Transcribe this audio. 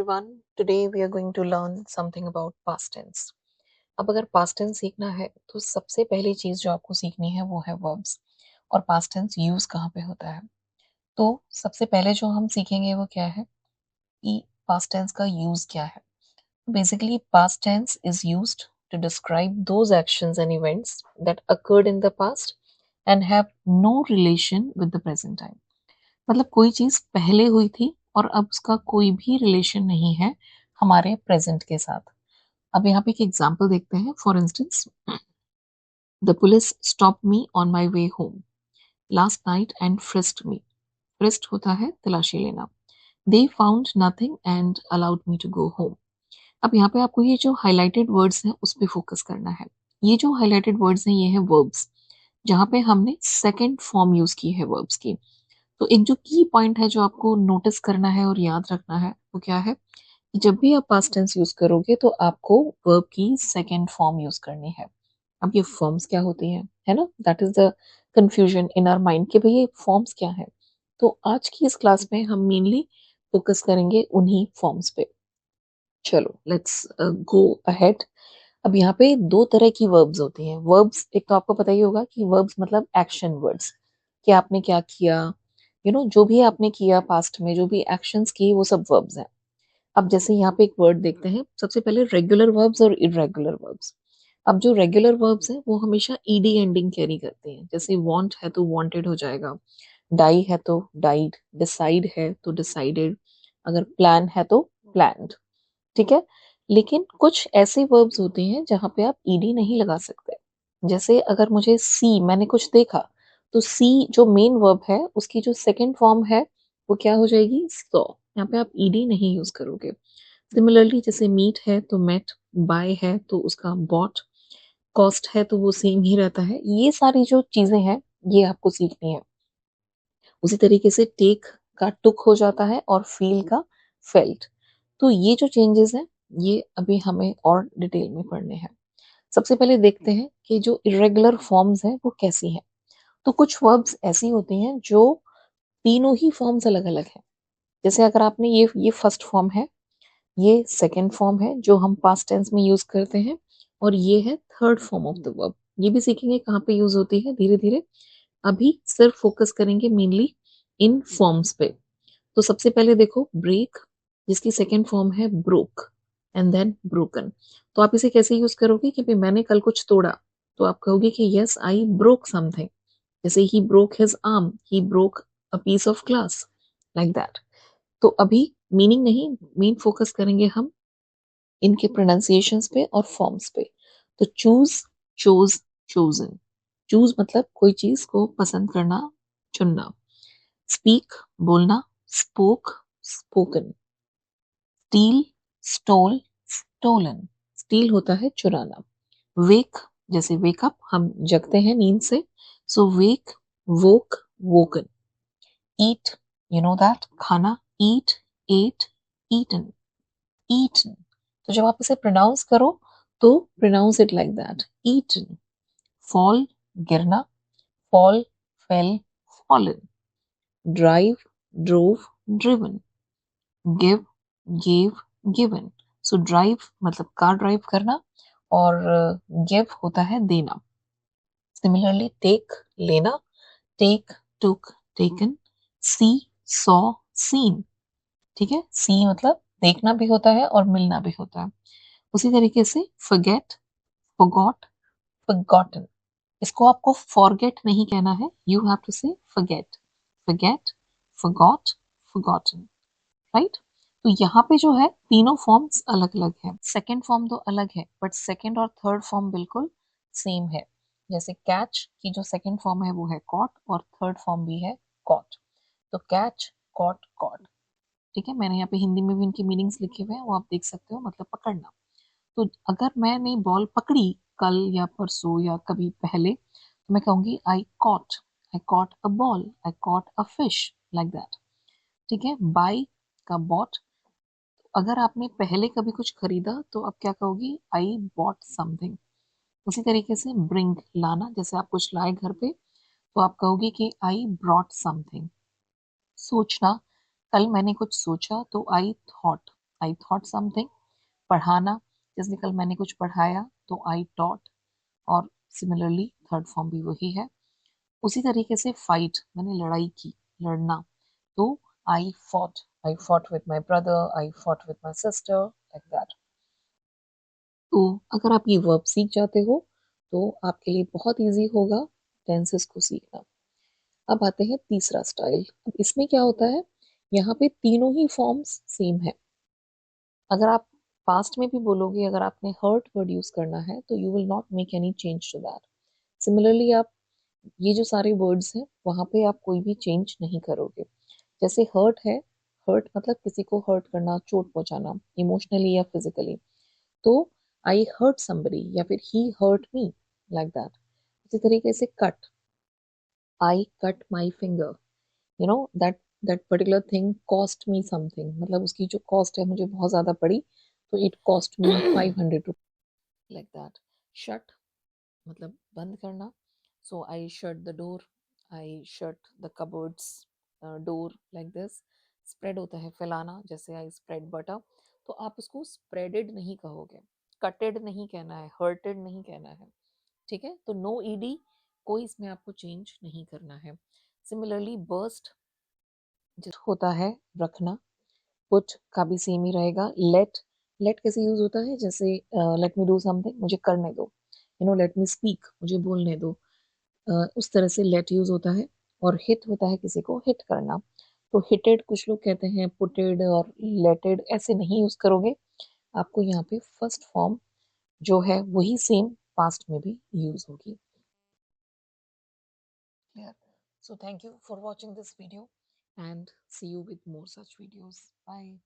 everyone. Today we are going to learn something about past tense. अब अगर past tense सीखना है तो सबसे पहली चीज जो आपको सीखनी है वो है verbs और past tense यूज कहाँ पे होता है। तो सबसे पहले जो हम सीखेंगे वो क्या है कि past tense का यूज क्या है। Basically past tense is used to describe those actions and events that occurred in the past and have no relation with the present time. मतलब कोई चीज पहले हुई थी और अब उसका कोई भी रिलेशन नहीं है हमारे प्रेजेंट के साथ। अब यहाँ पे एक एग्जांपल देखते हैं। For instance, the police stop me on my way home last night and frisked me. Frisked होता है तलाशी लेना। They found nothing and allowed me to go home. अब यहाँ पे आपको ये जो हाईलाइटेड वर्ड्स हैं उस पे फोकस करना है। ये जो हाईलाइटेड वर्ड्स हैं ये हैं वर्ब्स, जहाँ पे हमने सेकेंड फॉर्म यूज की है वर्ब्स की। तो एक जो की पॉइंट है जो आपको नोटिस करना है और याद रखना है वो क्या है कि जब भी आप पास्ट टेंस यूज करोगे तो आपको वर्ब की सेकेंड फॉर्म यूज करनी है। अब ये फॉर्म्स क्या होती हैं, है ना, that is the confusion in our mind कि भाई ये फॉर्म्स क्या है। तो आज की इस क्लास में हम मेनली फोकस करेंगे उन्हीं फॉर्म्स पे। चलो लेट्स गो अहेड। अब यहाँ पे दो तरह की वर्ब्स होती हैं। वर्ब्स, एक तो आपको पता ही होगा कि वर्ब्स मतलब एक्शन वर्ड्स, कि आपने क्या किया, जो भी आपने किया पास्ट में, जो भी एक्शंस किए वो सब वर्ब्स हैं। अब जैसे यहाँ पे एक वर्ड देखते हैं, सबसे पहले रेगुलर वर्ब्स और इरेगुलर वर्ब्स। अब जो रेगुलर वर्ब्स हैं वो हमेशा ईडी एंडिंग कैरी करते हैं। जैसे वांट है तो वांटेड हो जाएगा, डाई है तो डाइड, डिसाइड है तो डिसाइडेड, अगर प्लान है तो प्लान्ड। ठीक है। लेकिन कुछ ऐसे वर्ब्स होते हैं जहां पे आप ईडी नहीं लगा सकते। जैसे अगर मुझे सी, मैंने कुछ देखा, तो सी जो मेन वर्ब है उसकी जो सेकंड फॉर्म है वो क्या हो जाएगी, सॉ। यहाँ पे आप ईडी नहीं यूज करोगे। सिमिलरली जैसे मीट है तो मेट, बाय है तो उसका बॉट, कॉस्ट है तो वो सेम ही रहता है। ये सारी जो चीजें हैं ये आपको सीखनी है। उसी तरीके से टेक का टुक हो जाता है और फील का फेल्ट। तो ये जो चेंजेस हैं ये अभी हमें और डिटेल में पढ़ने हैं। सबसे पहले देखते हैं कि जो इरेगुलर फॉर्म्स हैं वो कैसी हैं। तो कुछ वर्ब्स ऐसी होती हैं जो तीनों ही फॉर्म्स अलग अलग हैं। जैसे अगर आपने ये फर्स्ट फॉर्म है, ये सेकंड फॉर्म है जो हम पास्ट टेंस में यूज करते हैं, और ये है third form of the verb. ये भी सीखेंगे कहाँ पे यूज होती है धीरे धीरे। अभी सिर्फ फोकस करेंगे मेनली इन फॉर्म्स पे। तो सबसे पहले देखो ब्रेक, जिसकी सेकंड फॉर्म है ब्रोक एंड देन ब्रोकन। तो आप इसे कैसे यूज करोगे कि भाई मैंने कल कुछ तोड़ा, तो आप कहोगे कि यस आई ब्रोक समथिंग। जैसे ही broke his arm, he broke a piece of glass, like that. तो अभी मीनिंग नहीं, मेन फोकस करेंगे हम इनके प्रोनाउंसिएशंस पे और फॉर्म्स पे। तो चूज, चोज, चोजन। चूज मतलब कोई चीज को पसंद करना, चुनना। स्पीक बोलना, spoke, spoken. Steal, stole, stolen. Steal होता है चुराना। वेक, जैसे वेकअप, हम जगते हैं नींद से, so wake, woke, woken. Eat, you know that, खाना, ईट, एट, ईटन, ईटन। तो जब आप इसे प्रोनाउंस करो तो pronounce it like that, eaten. Fall, गिरना, fall, fell, fallen. Drive, drove, driven. Give, gave, given. So drive मतलब कार ड्राइव करना, और गिव होता है देना। सिमिलरली टेक, लेना, take, took, taken. See, saw, seen. ठीक है। सी मतलब देखना भी होता है और मिलना भी होता है। उसी तरीके से फॉरगेट, फॉरगॉट, फॉरगॉटन। इसको आपको फॉरगेट नहीं कहना है, यू हैव टू से forget, forget, forgot, forgotten. Right. तो यहाँ पे जो है तीनों फॉर्म्स अलग अलग है। सेकेंड फॉर्म तो अलग है बट सेकेंड और थर्ड फॉर्म बिल्कुल सेम है। जैसे कैच की जो सेकेंड फॉर्म है वो है कॉट और थर्ड फॉर्म भी है कॉट। तो कैच, कॉट, कॉट। ठीक है। मैंने यहाँ पे हिंदी में भी इनके मीनिंग्स लिखे हुए हैं, वो आप देख सकते हो, मतलब पकड़ना। तो अगर मैंने बॉल पकड़ी कल या परसों या कभी पहले, तो मैं कहूंगी आई caught a ball, I caught a fish, like that. ठीक है। बाय का बॉट, अगर आपने पहले कभी कुछ खरीदा तो आप क्या कहोगी, आई बॉट समथिंग। उसी तरीके से ब्रिंग, लाना, जैसे आप कुछ लाए घर पे तो आप कहोगे कि आई ब्रॉट समथिंग। सोचना, कल मैंने कुछ सोचा तो I thought, I thought something, पढ़ाना, जैसे कल मैंने कुछ पढ़ाया तो आई टॉट, और सिमिलरली थर्ड फॉर्म भी वही है। उसी तरीके से फाइट, मैंने लड़ाई की, लड़ना, तो I fought with my brother, I fought with my sister, like that. तो अगर आप ये वर्ब सीख जाते हो तो आपके लिए बहुत इजी होगा टेंसेस को सीखना। अब आते हैं तीसरा स्टाइल। अब इसमें क्या होता है, यहाँ पे तीनों ही फॉर्म्स सेम है। अगर आप पास्ट में भी बोलोगे, अगर आपने हर्ट वर्ड यूज करना है तो you will not make any change to that. Similarly आप ये जो सारे वर्ड्स हैं वहां पे आप कोई भी चेंज नहीं करोगे। जैसे हर्ट है, हर्ट मतलब किसी को हर्ट करना, चोट पहुंचाना, इमोशनली या फिजिकली। तो आई हर्ट समबडी या फिर ही हर्ट मी, लाइक दैट। इसी तरीके से cut, I cut my finger, you know that that particular thing cost me something, मतलब उसकी जो कॉस्ट है मुझे बहुत ज्यादा पड़ी, तो it cost me 500 like that. Shut मतलब बंद करना, so I shut the door, I shut the cupboards door, like this. Spread होता है फैलाना, जैसे आई स्प्रेड बटर, तो आप उसको स्प्रेडेड नहीं कहोगे, कटेड नहीं कहना है, हर्टेड नहीं कहना है, ठीक है। तो नो ईडी, कोई इसमें आपको चेंज नहीं करना है। सिमिलरली बर्स्ट जो होता है रखना, पुट का भी सेम ही रहेगा। लेट, लेट कैसे यूज होता है, जैसे लेट मी डू समथिंग, मुझे करने दो, you know let me speak, मुझे बोलने दो, उस तरह से लेट यूज होता है। और हिट होता है किसी को हिट करना, तो हिटेड कुछ लोग कहते हैं, पुटेड और लेटेड ऐसे नहीं यूज करोगे। आपको यहाँ पे फर्स्ट फॉर्म जो है वही सेम पास्ट में भी यूज होगी। Clear? So thank you for watching this video and see you with more such videos. Bye.